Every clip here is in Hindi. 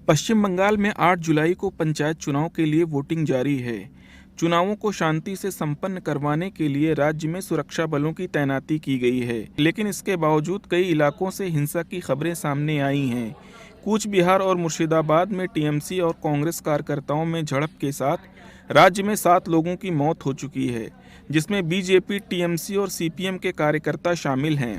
पश्चिम बंगाल में 8 जुलाई को पंचायत चुनाव के लिए वोटिंग जारी है। चुनावों को शांति से संपन्न करवाने के लिए राज्य में सुरक्षा बलों की तैनाती की गई है, लेकिन इसके बावजूद कई इलाकों से हिंसा की खबरें सामने आई हैं। कूच बिहार और मुर्शिदाबाद में टीएमसी और कांग्रेस कार्यकर्ताओं में झड़प के साथ राज्य में 7 लोगों की मौत हो चुकी है, जिसमें बीजेपी, टीएमसी और सीपीएम के कार्यकर्ता शामिल हैं।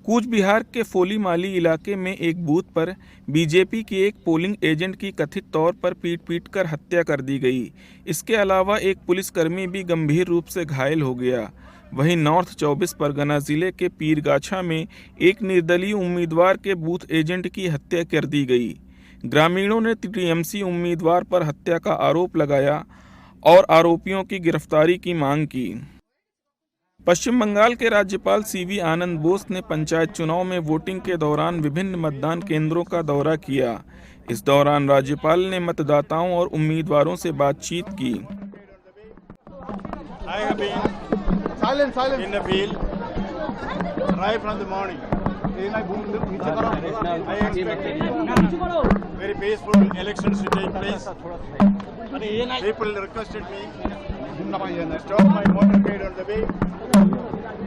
कूच बिहार के फोलीमाली इलाके में एक बूथ पर बीजेपी की एक पोलिंग एजेंट की कथित तौर पर पीट कर हत्या कर दी गई। इसके अलावा एक पुलिसकर्मी भी गंभीर रूप से घायल हो गया। वहीं नॉर्थ 24 परगना जिले के पीरगाछा में एक निर्दलीय उम्मीदवार के बूथ एजेंट की हत्या कर दी गई। ग्रामीणों ने टीएमसी उम्मीदवार पर हत्या का आरोप लगाया और आरोपियों की गिरफ्तारी की मांग की। पश्चिम बंगाल के राज्यपाल सीवी आनंद बोस ने पंचायत चुनाव में वोटिंग के दौरान विभिन्न मतदान केंद्रों का दौरा किया। इस दौरान राज्यपाल ने मतदाताओं और उम्मीदवारों से बातचीत की।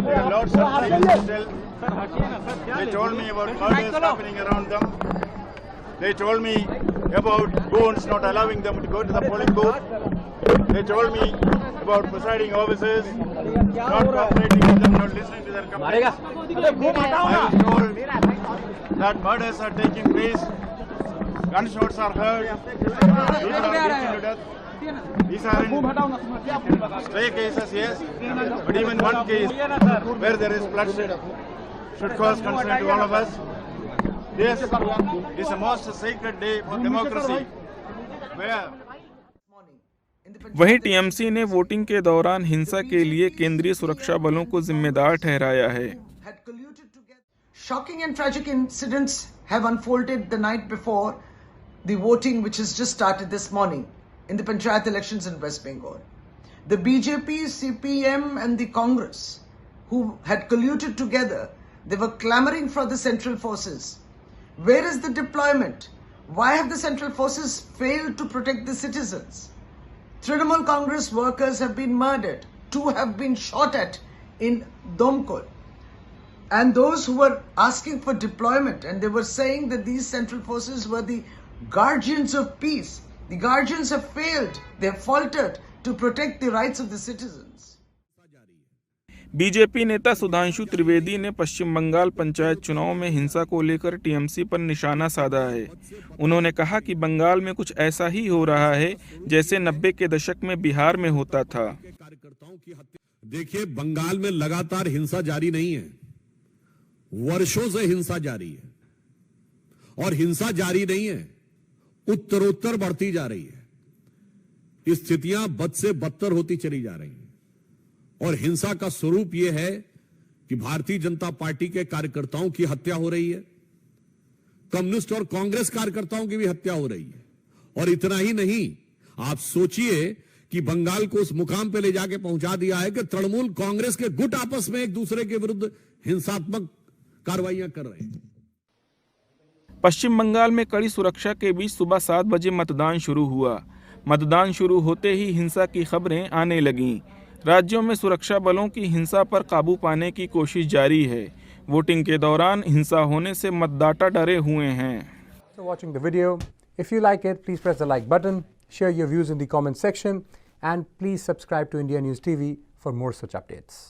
There are lots of things still. They told me about murders happening around them. They told me about goons not allowing them to go to the polling booth. They told me about presiding officers not cooperating with them, not listening to their complaints. I was told that murders are taking place, gunshots are heard, people are beaten to death. These are in stray cases, yes, but even one case where there is bloodshed should cause concern to all of us. This is the most sacred day for democracy, where वहीं टीएमसी ने वोटिंग के दौरान हिंसा के लिए केंद्रीय सुरक्षा बलों को जिम्मेदार ठहराया है। Shocking and tragic incidents have unfolded the night before the voting, which has just started this morning in the Panchayat elections in West Bengal. The BJP, CPM and the Congress, who had colluded together, they were clamoring for the central forces. Where is the deployment? Why have the central forces failed to protect the citizens? Trinamool Congress workers have been murdered. 2 have been shot at in Domkol. And those who were asking for deployment, and they were saying that these central forces were the guardians of peace. The guardians have failed. They have faltered to protect the rights of the citizens. BJP नेता सुधांशु त्रिवेदी ने पश्चिम बंगाल पंचायत चुनाव में हिंसा को लेकर टीएमसी पर निशाना साधा है। उन्होंने कहा कि बंगाल में कुछ ऐसा ही हो रहा है जैसे 90 के दशक में बिहार में होता था। देखिए, बंगाल में लगातार हिंसा जारी नहीं है, वर्षों से हिंसा जारी है, और हिंसा जारी नहीं है, उत्तरोत्तर बढ़ती जा रही है। स्थितियां बद से बदतर होती चली जा रही हैं, और हिंसा का स्वरूप यह है कि भारतीय जनता पार्टी के कार्यकर्ताओं की हत्या हो रही है, कम्युनिस्ट और कांग्रेस कार्यकर्ताओं की भी हत्या हो रही है। और इतना ही नहीं, आप सोचिए कि बंगाल को उस मुकाम पे ले जाके पहुंचा दिया है कि तृणमूल कांग्रेस के गुट आपस में एक दूसरे के विरुद्ध हिंसात्मक कार्रवाइयां कर रहे हैं। पश्चिम बंगाल में कड़ी सुरक्षा के बीच सुबह 7 बजे मतदान शुरू हुआ। मतदान शुरू होते ही हिंसा की खबरें आने लगीं। राज्यों में सुरक्षा बलों की हिंसा पर काबू पाने की कोशिश जारी है। वोटिंग के दौरान हिंसा होने से मतदाता डरे हुए हैं। So watching the video, if you like it, please press the like button, share your views in the comment section, and please subscribe to India News TV for more such updates.